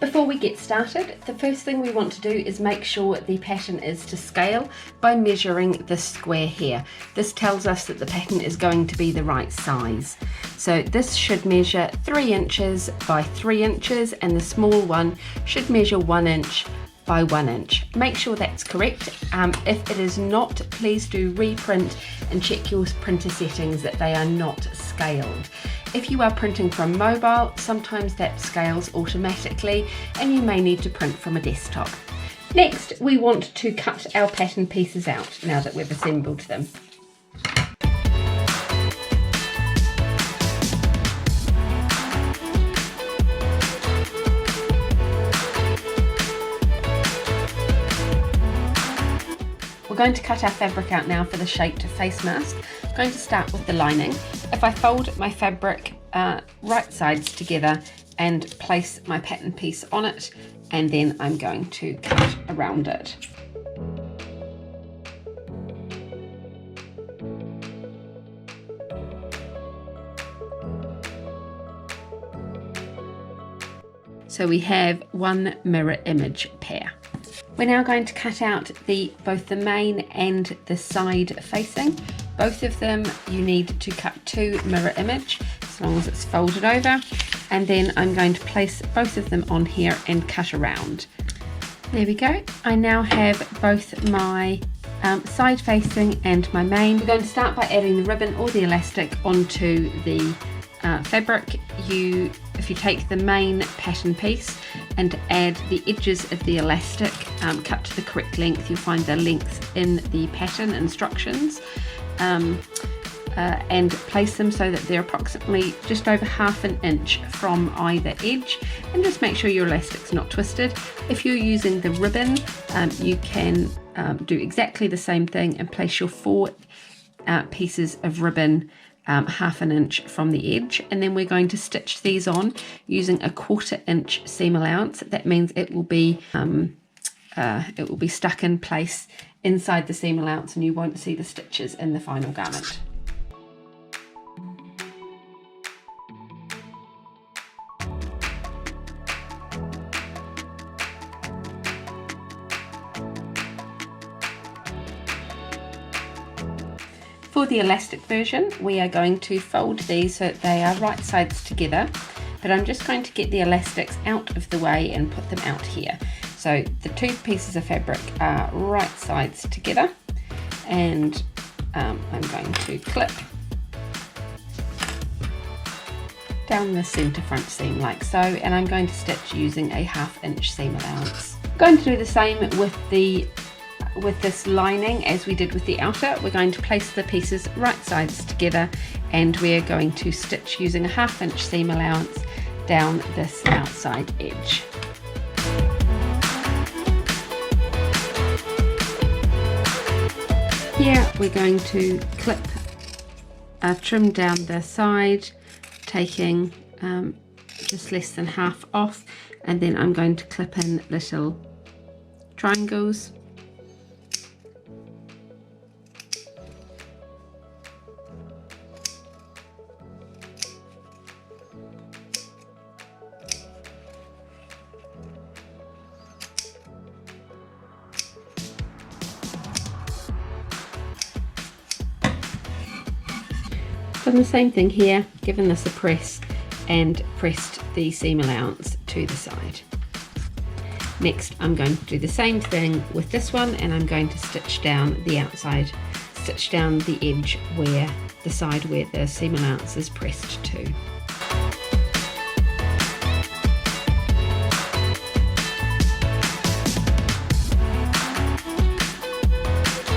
Before we get started, the first thing we want to do is make sure the pattern is to scale by measuring this square here. This tells us that the pattern is going to be the right size. So this should measure 3 inches by 3 inches, and the small one should measure 1 inch by 1 inch. Make sure that's correct. If it is not, please do reprint and check your printer settings that they are not scaled. If you are printing from mobile, sometimes that scales automatically and you may need to print from a desktop. Next, we want to cut our pattern pieces out now that we've assembled them. We're going to cut our fabric out now for the shaped face mask. I'm going to start with the lining. If I fold my fabric right sides together and place my pattern piece on it, and then I'm going to cut around it. So we have one mirror image pair. We're now going to cut out both the main and the side facing. Both of them you need to cut 2 mirror image as long as it's folded over, and then I'm going to place both of them on here and cut around. There we go. I now have both my side facing and my main. We're going to start by adding the ribbon or the elastic onto the fabric. If you take the main pattern piece and add the edges of the elastic, cut to the correct length, you'll find the length in the pattern instructions, and place them so that they're approximately just over ½ an inch from either edge, and just make sure your elastic's not twisted. If you're using the ribbon, you can do exactly the same thing and place your 4 pieces of ribbon ½ an inch from the edge, and then we're going to stitch these on using a 1/4 inch seam allowance. That means it will be stuck in place inside the seam allowance and you won't see the stitches in the final garment. For the elastic version, we are going to fold these so that they are right sides together, but I'm just going to get the elastics out of the way and put them out here. So the 2 pieces of fabric are right sides together, and I'm going to clip down the centre front seam like so, and I'm going to stitch using a ½ inch seam allowance. I'm going to do the same with this lining as we did with the outer. We're going to place the pieces right sides together, and we're going to stitch using a ½ inch seam allowance down this outside edge. Here we're going to trim down the side, taking just less than half off, and then I'm going to clip in little triangles. Done the same thing here, given this a press and pressed the seam allowance to the side. Next, I'm going to do the same thing with this one, and I'm going to stitch down the outside, stitch down the edge where the side where the seam allowance is pressed to.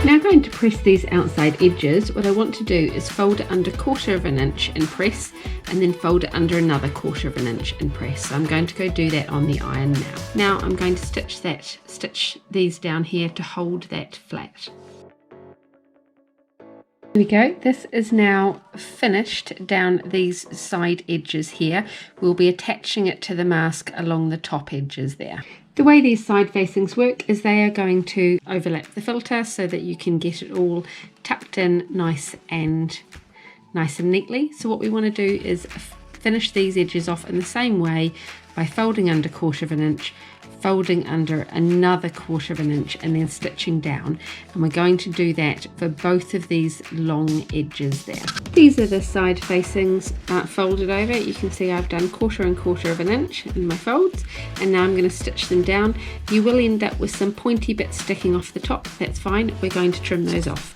Now going to press these outside edges. What I want to do is fold it under 1/4 inch and press, and then fold it under another 1/4 inch and press. So I'm going to go do that on the iron now. Now I'm going to stitch these down here to hold that flat. There we go. This is now finished down these side edges here. We'll be attaching it to the mask along the top edges there. The way these side facings work is they are going to overlap the filter so that you can get it all tucked in nice and neatly. So what we want to do is finish these edges off in the same way by folding under 1/4 inch, folding under another 1/4 inch, and then stitching down. And we're going to do that for both of these long edges there. These are the side facings folded over. You can see I've done 1/4 and 1/4 inch in my folds, and now I'm going to stitch them down. You will end up with some pointy bits sticking off the top. That's fine, we're going to trim those off.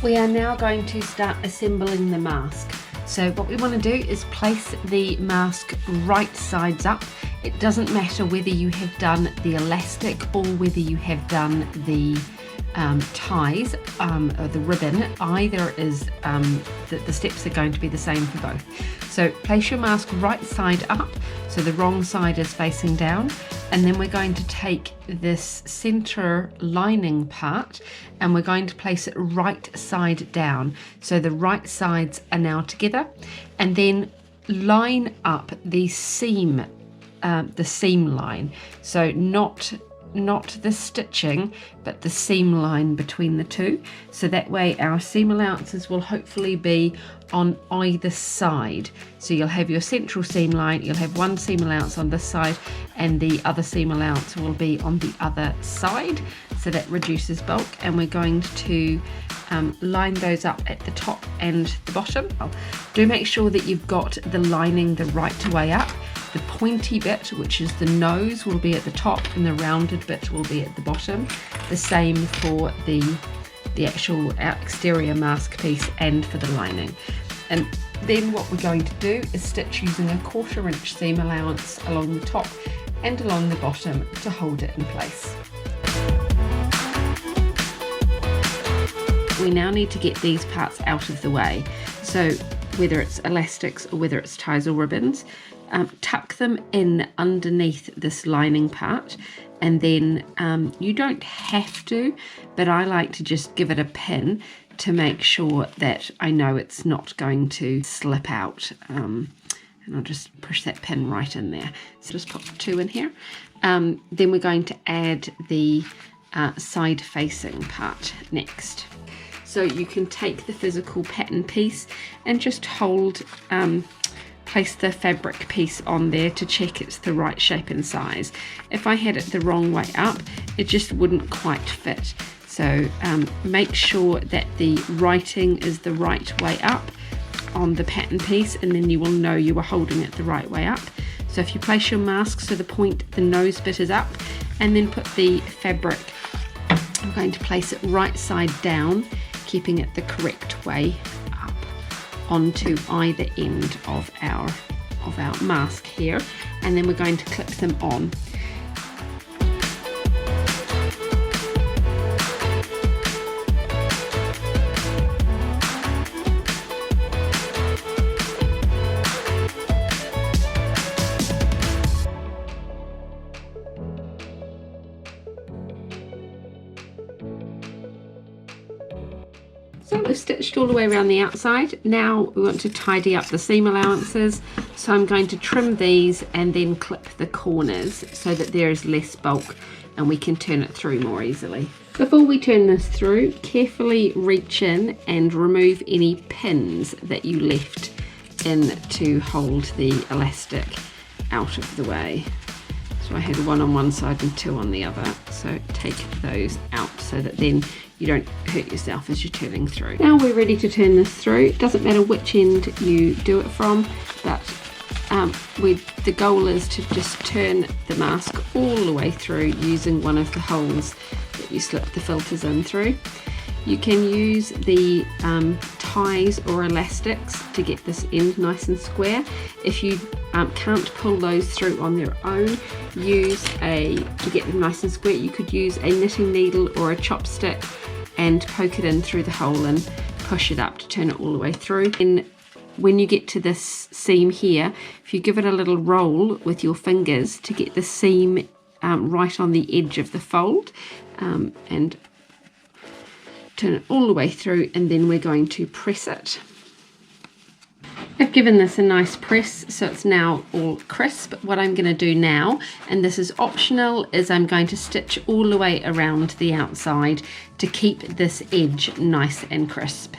We are now going to start assembling the mask. So what we want to do is place the mask right sides up. It doesn't matter whether you have done the elastic or whether you have done the ties or the ribbon. Either is the steps are going to be the same for both. So place your mask right side up, so the wrong side is facing down, and then we're going to take this center lining part and we're going to place it right side down, so the right sides are now together, and then line up the seam line, so not the stitching but the seam line between the two, so that way our seam allowances will hopefully be on either side. So you'll have your central seam line, you'll have one seam allowance on this side, and the other seam allowance will be on the other side, so that reduces bulk. And we're going to line those up at the top and the bottom. Do make sure that you've got the lining the right way up. The pointy bit, which is the nose, will be at the top, and the rounded bit will be at the bottom. The same for the actual exterior mask piece and for the lining. And then what we're going to do is stitch using a 1/4 inch seam allowance along the top and along the bottom to hold it in place. We now need to get these parts out of the way. So whether it's elastics or whether it's ties or ribbons, tuck them in underneath this lining part, and then you don't have to, but I like to just give it a pin to make sure that I know it's not going to slip out, and I'll just push that pin right in there. So just pop 2 in here. Then we're going to add the side facing part next. So you can take the physical pattern piece and just hold, place the fabric piece on there to check it's the right shape and size. If I had it the wrong way up, it just wouldn't quite fit. So make sure that the writing is the right way up on the pattern piece, and then you will know you are holding it the right way up. So if you place your mask so the nose bit is up, and then put the fabric, I'm going to place it right side down, keeping it the correct way up onto either end of our mask here, and then we're going to clip them on. So we've stitched all the way around the outside. Now we want to tidy up the seam allowances. So I'm going to trim these and then clip the corners so that there is less bulk and we can turn it through more easily. Before we turn this through, carefully reach in and remove any pins that you left in to hold the elastic out of the way. So I had 1 on one side and 2 on the other. So take those out so that then you don't hurt yourself as you're turning through. Now we're ready to turn this through. It doesn't matter which end you do it from, but the goal is to just turn the mask all the way through using one of the holes that you slip the filters in through. You can use the ties or elastics to get this end nice and square. If you can't pull those through on their own, to get them nice and square, you could use a knitting needle or a chopstick and poke it in through the hole and push it up to turn it all the way through. And when you get to this seam here, if you give it a little roll with your fingers to get the seam right on the edge of the fold, and turn it all the way through, and then we're going to press it. I've given this a nice press, so it's now all crisp. What I'm going to do now, and this is optional, is I'm going to stitch all the way around the outside to keep this edge nice and crisp.